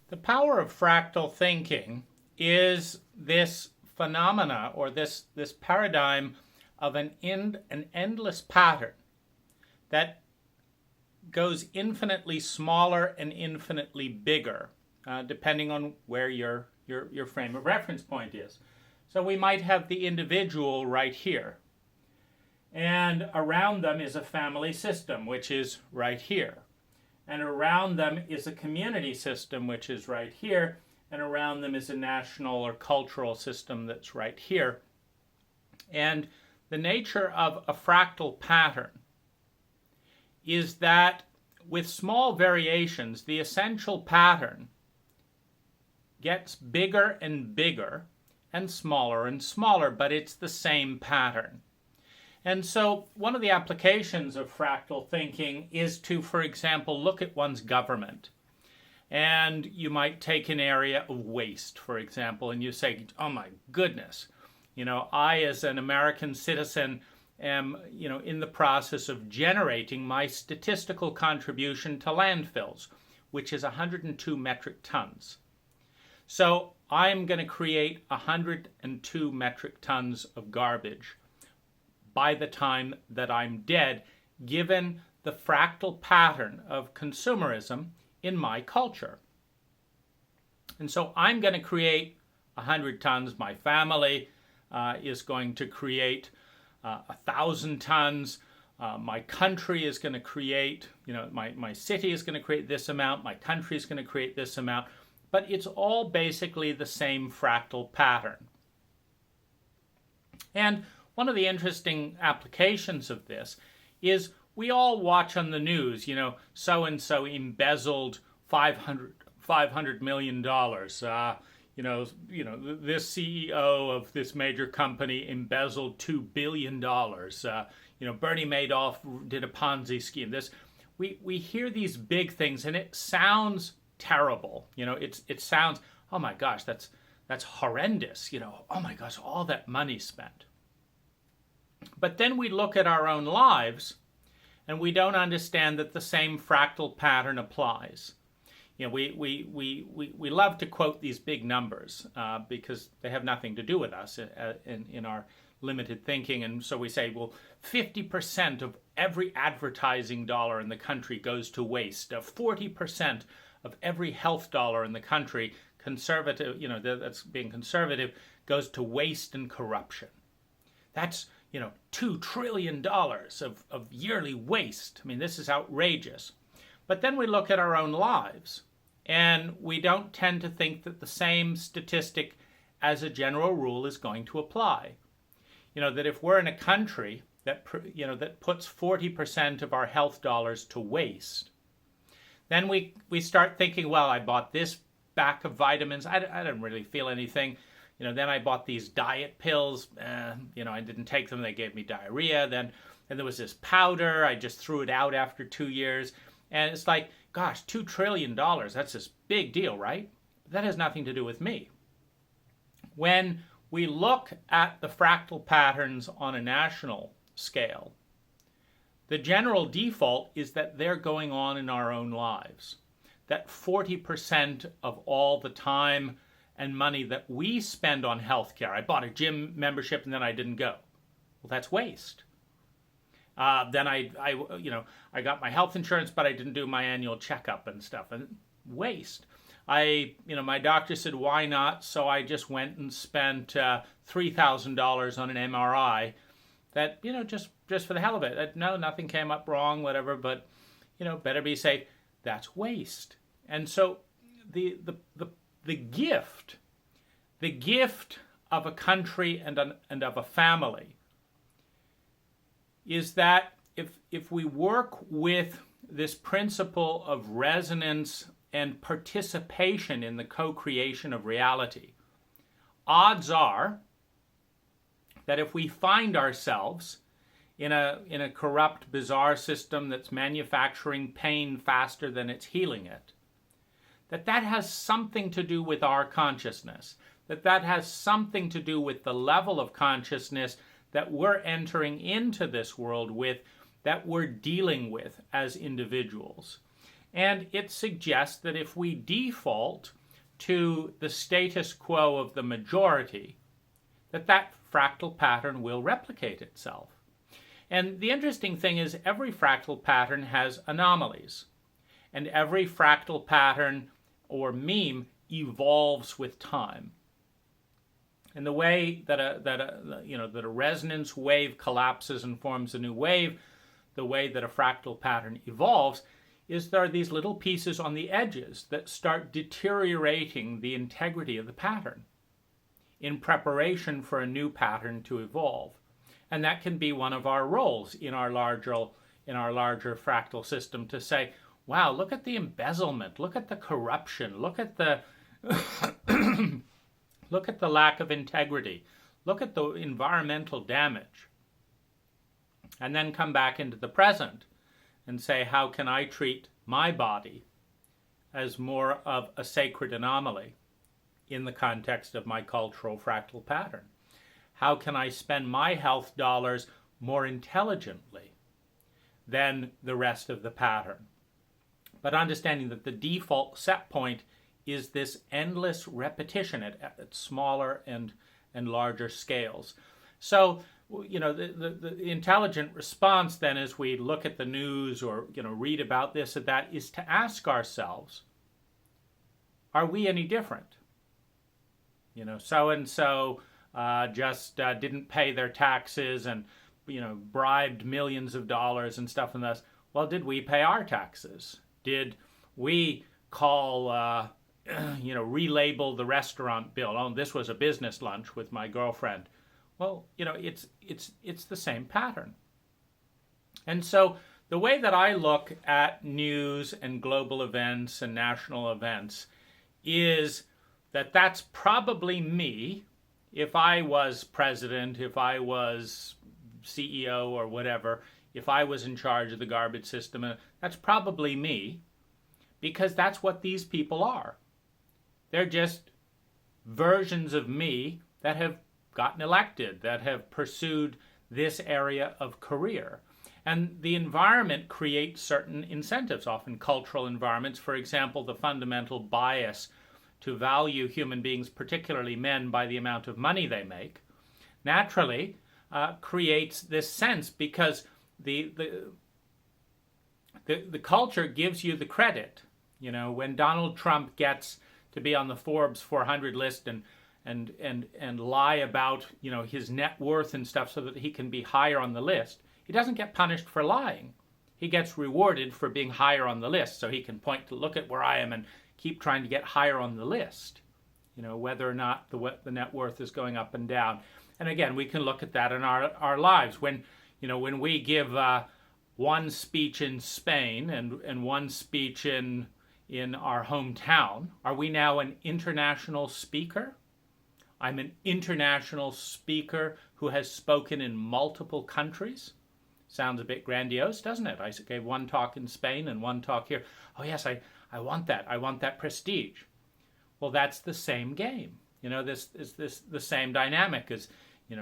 The power of fractal thinking is this phenomena or this paradigm of an endless pattern that goes infinitely smaller and infinitely bigger, depending on where your frame of reference point is. So we might have the individual right here, and around them is a family system, which is right here. And around them is a community system, which is right here, and around them is a national or cultural system that's right here. And the nature of a fractal pattern is that with small variations, the essential pattern gets bigger and bigger and smaller, but it's the same pattern. And so one of the applications of fractal thinking is to, for example, look at one's government. And you might take an area of waste, for example, and you say, oh my goodness, I as an American citizen am, in the process of generating my statistical contribution to landfills, which is 102 metric tons. So I'm going to create 102 metric tons of garbage by the time that I'm dead, given the fractal pattern of consumerism in my culture. And so I'm going to create 100 tons. My family is going to create 1,000 tons. My country is going to create, my city is going to create this amount. My country is going to create this amount. But it's all basically the same fractal pattern. And one of the interesting applications of this is we all watch on the news, so-and-so embezzled $500 million. This CEO of this major company embezzled $2 billion. Bernie Madoff did a Ponzi scheme. We hear these big things and it sounds terrible. It sounds, oh my gosh, that's horrendous. Oh my gosh, all that money spent. But then we look at our own lives and we don't understand that the same fractal pattern applies. We love to quote these big numbers because they have nothing to do with us in our limited thinking. And so we say, well, 50% of every advertising dollar in the country goes to waste. 40% of every health dollar in the country, conservative, that's being conservative, goes to waste and corruption. That's $2 trillion of yearly waste. I mean, this is outrageous. But then we look at our own lives, and we don't tend to think that the same statistic as a general rule is going to apply. That if we're in a country that puts 40% of our health dollars to waste, then we start thinking, well, I bought this pack of vitamins. I didn't really feel anything. Then I bought these diet pills. I didn't take them. They gave me diarrhea. Then there was this powder. I just threw it out after 2 years. And it's like, gosh, $2 trillion. That's this big deal, right? That has nothing to do with me. When we look at the fractal patterns on a national scale, the general default is that they're going on in our own lives. That 40% of all the time and money that we spend on healthcare. I bought a gym membership and then I didn't go. Well, that's waste. Then I got my health insurance, but I didn't do my annual checkup and stuff. And waste. My doctor said, why not? So I just went and spent $3,000 on an MRI. That just for the hell of it. No, nothing came up wrong, whatever. But better be safe. That's waste. And so the gift of a country and of a family is that if we work with this principle of resonance and participation in the co-creation of reality, odds are that if we find ourselves in a corrupt, bizarre system that's manufacturing pain faster than it's healing it, that has something to do with our consciousness, that has something to do with the level of consciousness that we're entering into this world with, that we're dealing with as individuals. And it suggests that if we default to the status quo of the majority, that fractal pattern will replicate itself. And the interesting thing is every fractal pattern has anomalies. And every fractal pattern or meme evolves with time. And the way that a resonance wave collapses and forms a new wave, the way that a fractal pattern evolves is there are these little pieces on the edges that start deteriorating the integrity of the pattern in preparation for a new pattern to evolve. And that can be one of our roles in our larger fractal system to say, wow, look at the embezzlement, look at the corruption, look at the look at the lack of integrity, look at the environmental damage. And then come back into the present and say, how can I treat my body as more of a sacred anomaly in the context of my cultural fractal pattern? How can I spend my health dollars more intelligently than the rest of the pattern? But understanding that the default set point is this endless repetition at smaller and larger scales. So, the intelligent response then as we look at the news or, read about this or that is to ask ourselves, are we any different? So-and-so just didn't pay their taxes and, bribed millions of dollars and stuff and thus. Well, did we pay our taxes? Did we call, relabel the restaurant bill? Oh, this was a business lunch with my girlfriend. Well, it's the same pattern. And so the way that I look at news and global events and national events is that that's probably me if I was president, if I was CEO or whatever, if I was in charge of the garbage system, that's probably me because that's what these people are. They're just versions of me that have gotten elected, that have pursued this area of career. And the environment creates certain incentives, often cultural environments. For example, the fundamental bias to value human beings, particularly men, by the amount of money they make, naturally creates this sense because the culture gives you the credit. When Donald Trump gets to be on the Forbes 400 list and lie about his net worth and stuff so that he can be higher on the list, he doesn't get punished for lying. He gets rewarded for being higher on the list, so he can point to, look at where I am and keep trying to get higher on the list, whether or not the net worth is going up and down. And again, we can look at that in our lives. When we give one speech in Spain and one speech in our hometown, are we now an international speaker? I'm an international speaker who has spoken in multiple countries. Sounds a bit grandiose, doesn't it? I gave one talk in Spain and one talk here. Oh yes, I want that. I want that prestige. Well, that's the same game. This is the same dynamic as,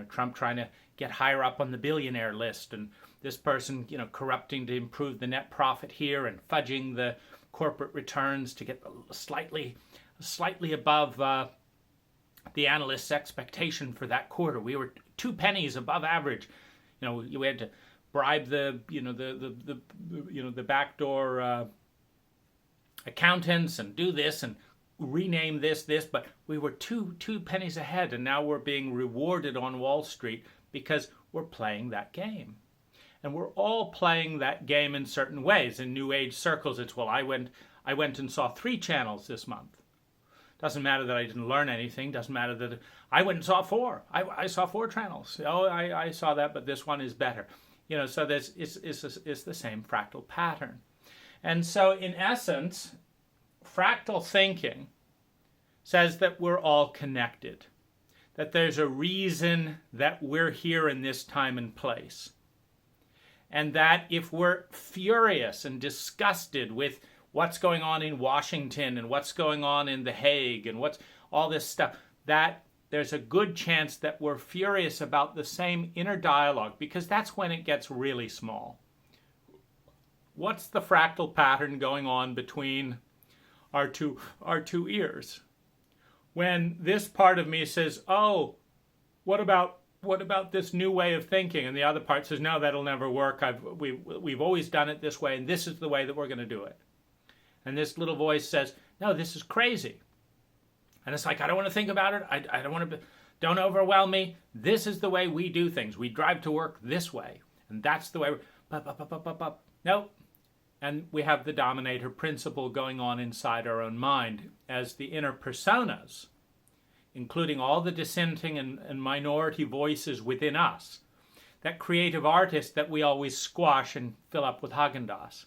Trump trying to get higher up on the billionaire list and this person, corrupting to improve the net profit here and fudging the corporate returns to get slightly above the analyst's expectation for that quarter. We were 2 pennies above average. We had to bribe the backdoor accountants and do this and rename this, but we were two pennies ahead, and now we're being rewarded on Wall Street because we're playing that game. And we're all playing that game in certain ways. In New Age circles, it's, well, I went and saw 3 channels this month. Doesn't matter that I didn't learn anything. Doesn't matter that I went and saw 4. I saw 4 channels. Oh, I saw that, but this one is better. So it's the same fractal pattern. And so in essence, fractal thinking says that we're all connected, that there's a reason that we're here in this time and place, and that if we're furious and disgusted with what's going on in Washington and what's going on in The Hague and what's all this stuff, that there's a good chance that we're furious about the same inner dialogue, because that's when it gets really small. what's the fractal pattern going on between our two ears? When this part of me says, oh, what about this new way of thinking? And the other part says, no, that'll never work. We've always done it this way, and this is the way that we're going to do it. And this little voice says, no, this is crazy. And it's like, I don't want to think about it. I don't want to, don't overwhelm me. This is the way we do things. We drive to work this way. And that's the way Nope. And we have the dominator principle going on inside our own mind as the inner personas, including all the dissenting and minority voices within us, that creative artist that we always squash and fill up with Haagen-Dazs.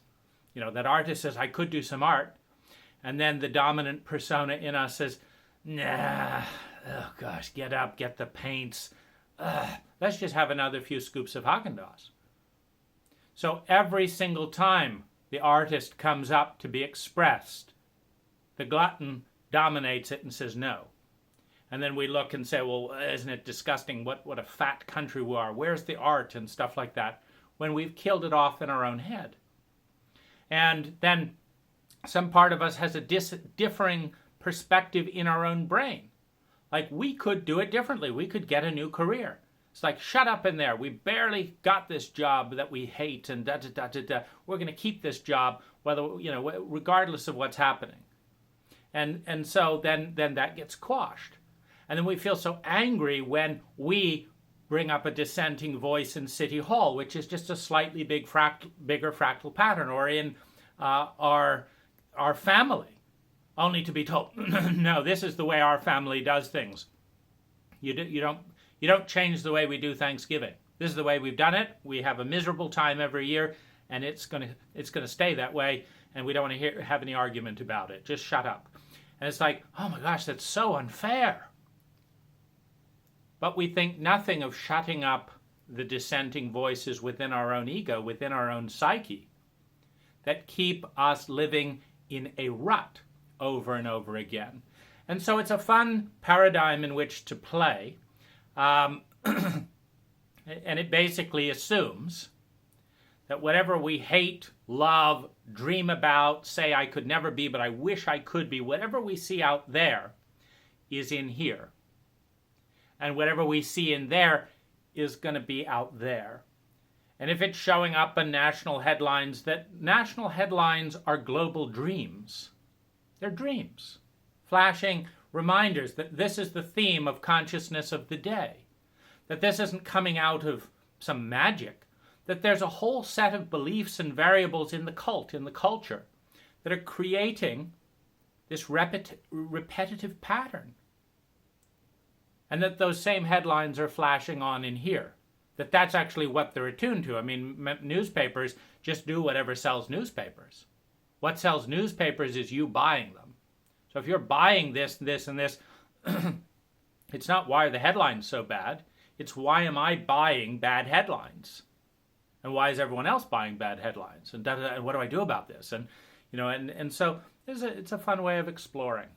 You know, that artist says, I could do some art. And then the dominant persona in us says, nah, oh gosh, get up, get the paints. Let's just have another few scoops of Haagen-Dazs. So every single time the artist comes up to be expressed, the glutton dominates it and says no. And then we look and say, well, isn't it disgusting? What a fat country we are. Where's the art and stuff like that? When we've killed it off in our own head. And then some part of us has a differing perspective in our own brain. Like, we could do it differently. We could get a new career. It's like, shut up in there. We barely got this job that we hate, and da-da-da-da-da. We're going to keep this job, whether, you know, regardless of what's happening. And so then that gets quashed. And then we feel so angry when we bring up a dissenting voice in City Hall, which is just a slightly bigger fractal pattern, or in our family, only to be told, no, this is the way our family does things. You don't change the way we do Thanksgiving. This is the way we've done it. We have a miserable time every year, and it's gonna stay that way. And we don't want to have any argument about it. Just shut up. And it's like, oh my gosh, that's so unfair. But we think nothing of shutting up the dissenting voices within our own ego, within our own psyche, that keep us living in a rut over and over again. And so it's a fun paradigm in which to play. And it basically assumes that whatever we hate, love, dream about, say I could never be, but I wish I could be, whatever we see out there is in here. And whatever we see in there is going to be out there. And if it's showing up in national headlines, that national headlines are global dreams. They're dreams, flashing reminders that this is the theme of consciousness of the day, that this isn't coming out of some magic, that there's a whole set of beliefs and variables in the cult, in the culture, that are creating this repetitive pattern. And that those same headlines are flashing on in here. That's actually what they're attuned to. I mean, newspapers just do whatever sells newspapers. What sells newspapers is you buying them. So if you're buying this, this, and this, it's not why are the headlines so bad. It's why am I buying bad headlines? And why is everyone else buying bad headlines? And what do I do about this? And, you know, and so it's a fun way of exploring.